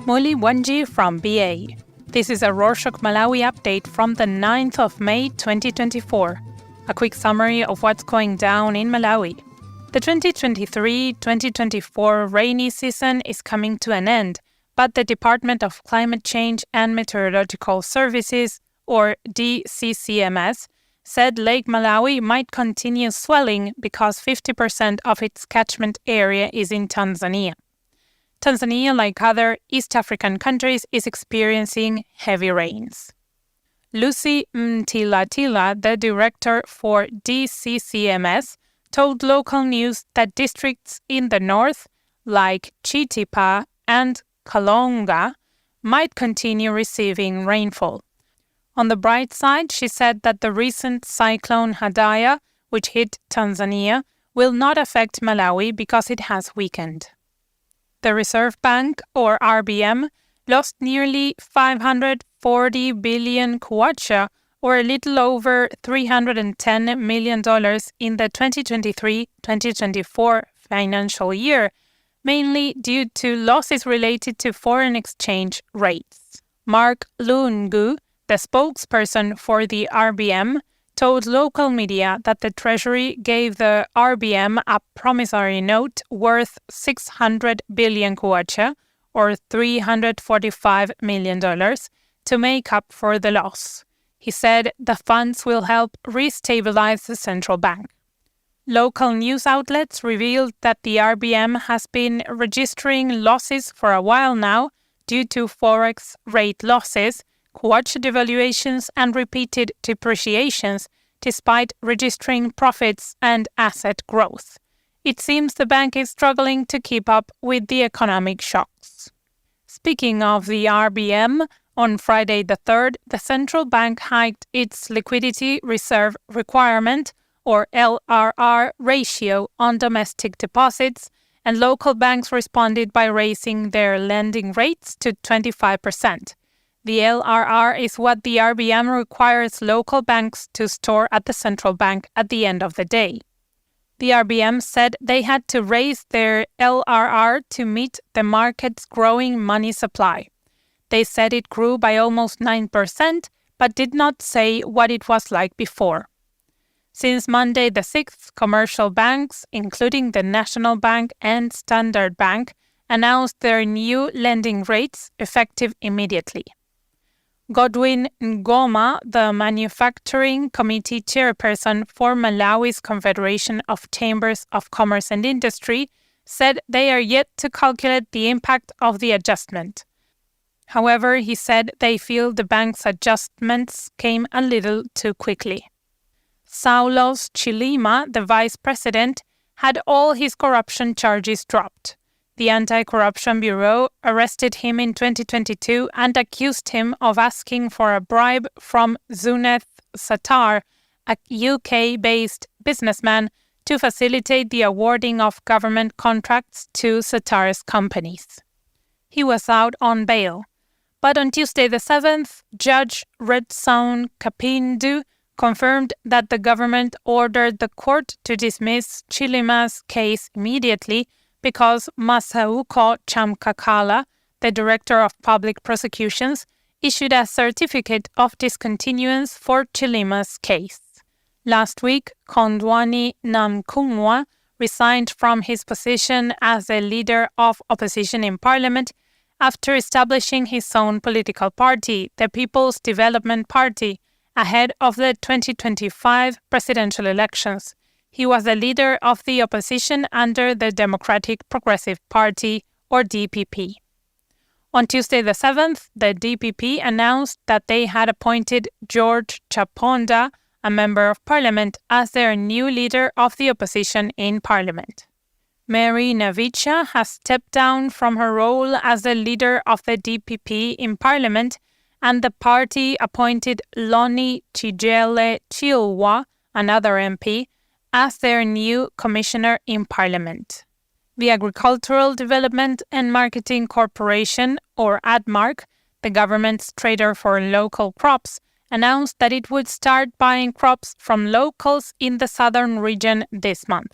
Muli Wanji from BA. This is a Rorschach Malawi update from the 9th of May 2024. A quick summary of what's going down in Malawi. The 2023-2024 rainy season is coming to an end, but the Department of Climate Change and Meteorological Services, or DCCMS, said Lake Malawi might continue swelling because 50% of its catchment area is in Tanzania. Tanzania, like other East African countries, is experiencing heavy rains. Lucy Mtilatila, the director for DCCMS, told local news that districts in the north, like Chitipa and Kalonga, might continue receiving rainfall. On the bright side, she said that the recent cyclone Hadaya, which hit Tanzania, will not affect Malawi because it has weakened. The Reserve Bank, or RBM, lost nearly 540 billion kwacha, or a little over $310 million in the 2023-2024 financial year, mainly due to losses related to foreign exchange rates. Mark Lungu, the spokesperson for the RBM, told local media that the Treasury gave the RBM a promissory note worth 600 billion kwacha, or $345 million, to make up for the loss. He said the funds will help restabilize the central bank. Local news outlets revealed that the RBM has been registering losses for a while now due to forex rate losses, kwacha devaluations, and repeated depreciations, despite registering profits and asset growth. It seems the bank is struggling to keep up with the economic shocks. Speaking of the RBM, on Friday the 3rd, the central bank hiked its liquidity reserve requirement, or LRR, ratio on domestic deposits, and local banks responded by raising their lending rates to 25%. The LRR is what the RBM requires local banks to store at the central bank at the end of the day. The RBM said they had to raise their LRR to meet the market's growing money supply. They said it grew by almost 9%, but did not say what it was like before. Since Monday the 6th, commercial banks, including the National Bank and Standard Bank, announced their new lending rates effective immediately. Godwin Ngoma, the Manufacturing Committee chairperson for Malawi's Confederation of Chambers of Commerce and Industry, said they are yet to calculate the impact of the adjustment. However, he said they feel the bank's adjustments came a little too quickly. Saulos Chilima, the vice president, had all his corruption charges dropped. The Anti-Corruption Bureau arrested him in 2022 and accused him of asking for a bribe from Zuneth Sattar, a UK-based businessman, to facilitate the awarding of government contracts to Sattar's companies. He was out on bail. But on Tuesday the 7th, Judge Redson Kapindu confirmed that the government ordered the court to dismiss Chilima's case immediately because Masauko Chamkakala, the Director of Public Prosecutions, issued a certificate of discontinuance for Chilima's case. Last week, Kondwani Namkumwa resigned from his position as the leader of opposition in parliament after establishing his own political party, the People's Development Party, ahead of the 2025 presidential elections. He was the leader of the opposition under the Democratic Progressive Party, or DPP. On Tuesday the 7th, the DPP announced that they had appointed George Chaponda, a member of parliament, as their new leader of the opposition in parliament. Mary Navicha has stepped down from her role as the leader of the DPP in parliament, and the party appointed Loni Chijele Chilwa, another MP, as their new commissioner in parliament. The Agricultural Development and Marketing Corporation, or ADMARC, the government's trader for local crops, announced that it would start buying crops from locals in the southern region this month.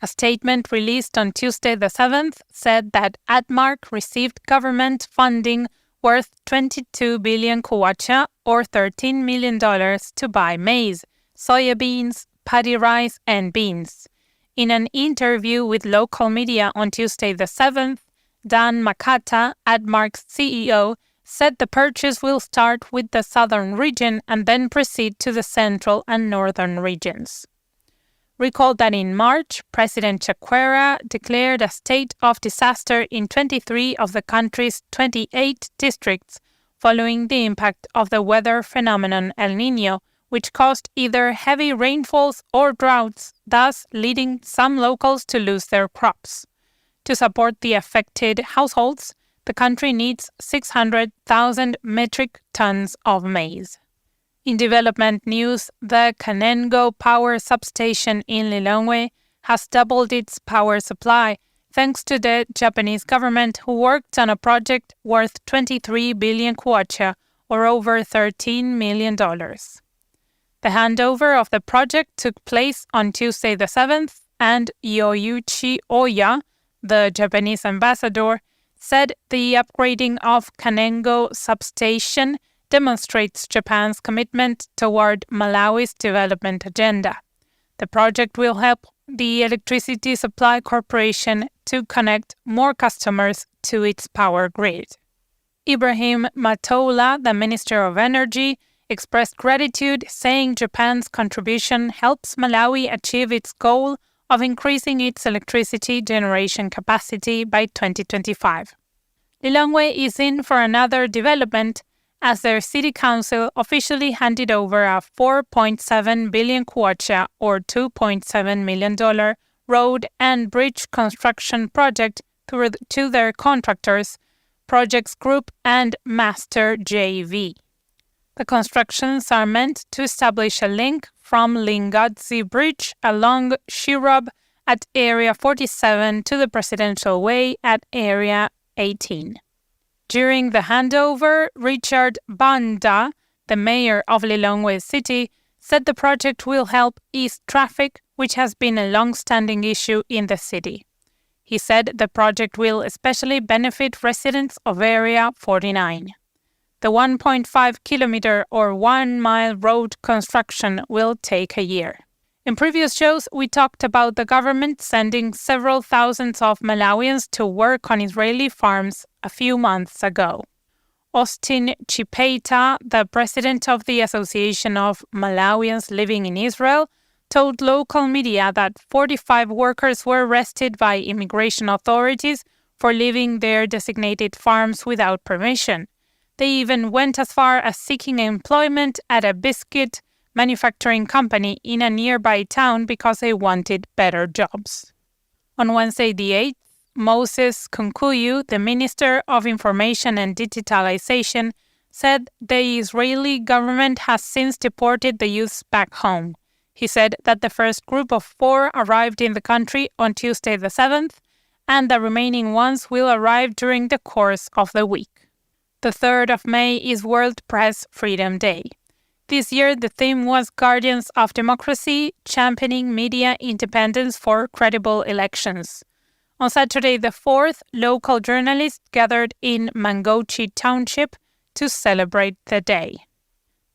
A statement released on Tuesday the 7th said that ADMARC received government funding worth 22 billion kwacha or $13 million to buy maize, soybeans, paddy rice, and beans. In an interview with local media on Tuesday the 7th, Dan Makata, ADMARC's CEO, said the purchase will start with the southern region and then proceed to the central and northern regions. Recall that in March, President Chakwera declared a state of disaster in 23 of the country's 28 districts following the impact of the weather phenomenon El Niño, which caused either heavy rainfalls or droughts, thus leading some locals to lose their crops. To support the affected households, the country needs 600,000 metric tons of maize. In development news, the Kanengo power substation in Lilongwe has doubled its power supply thanks to the Japanese government, who worked on a project worth 23 billion kwacha or over $13 million. The handover of the project took place on Tuesday the 7th, and Yoyuchi Oya, the Japanese ambassador, said the upgrading of Kanengo substation demonstrates Japan's commitment toward Malawi's development agenda. The project will help the Electricity Supply Corporation to connect more customers to its power grid. Ibrahim Matola, the Minister of Energy, expressed gratitude, saying Japan's contribution helps Malawi achieve its goal of increasing its electricity generation capacity by 2025. Lilongwe is in for another development as their city council officially handed over a 4.7 billion kwacha or $2.7 million road and bridge construction project to their contractors, Projects Group and Master JV. The constructions are meant to establish a link from Lingadzi Bridge along Shirob at Area 47 to the Presidential Way at Area 18. During the handover, Richard Banda, the mayor of Lilongwe City, said the project will help ease traffic, which has been a long-standing issue in the city. He said the project will especially benefit residents of Area 49. The 1.5-kilometer or 1-mile road construction will take a year. In previous shows, we talked about the government sending several thousands of Malawians to work on Israeli farms a few months ago. Austin Chipeita, the president of the Association of Malawians Living in Israel, told local media that 45 workers were arrested by immigration authorities for leaving their designated farms without permission. They even went as far as seeking employment at a biscuit manufacturing company in a nearby town because they wanted better jobs. On Wednesday the 8th, Moses Kunkuyu, the Minister of Information and Digitalization, said the Israeli government has since deported the youths back home. He said that the first group of 4 arrived in the country on Tuesday the 7th, and the remaining ones will arrive during the course of the week. The 3rd of May is World Press Freedom Day. This year, the theme was Guardians of Democracy, championing media independence for credible elections. On Saturday the 4th, local journalists gathered in Mangochi Township to celebrate the day.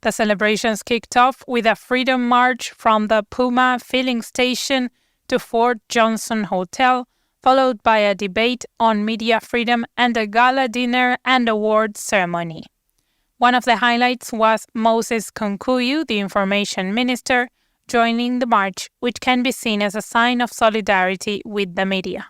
The celebrations kicked off with a freedom march from the Puma filling station to Fort Johnson Hotel, followed by a debate on media freedom and a gala dinner and awards ceremony. One of the highlights was Moses Kunkuyu, the information minister, joining the march, which can be seen as a sign of solidarity with the media.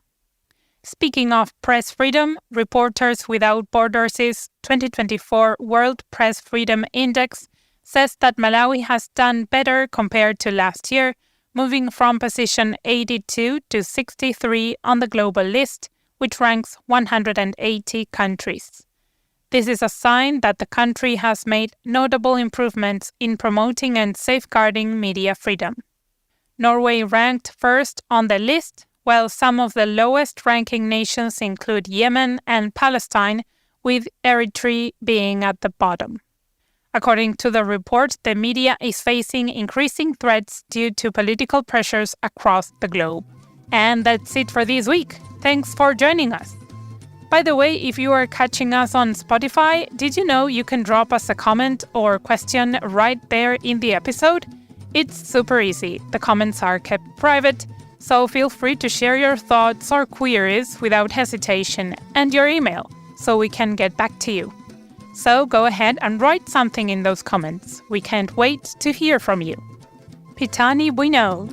Speaking of press freedom, Reporters Without Borders' 2024 World Press Freedom Index says that Malawi has done better compared to last year, moving from position 82 to 63 on the global list, which ranks 180 countries. This is a sign that the country has made notable improvements in promoting and safeguarding media freedom. Norway ranked first on the list, while some of the lowest-ranking nations include Yemen and Palestine, with Eritrea being at the bottom. According to the report, the media is facing increasing threats due to political pressures across the globe. And that's it for this week. Thanks for joining us. By the way, if you are catching us on Spotify, did you know you can drop us a comment or question right there in the episode? It's super easy. The comments are kept private, so feel free to share your thoughts or queries without hesitation and your email, so we can get back to you. So go ahead and write something in those comments. We can't wait to hear from you. Pitani Bueno.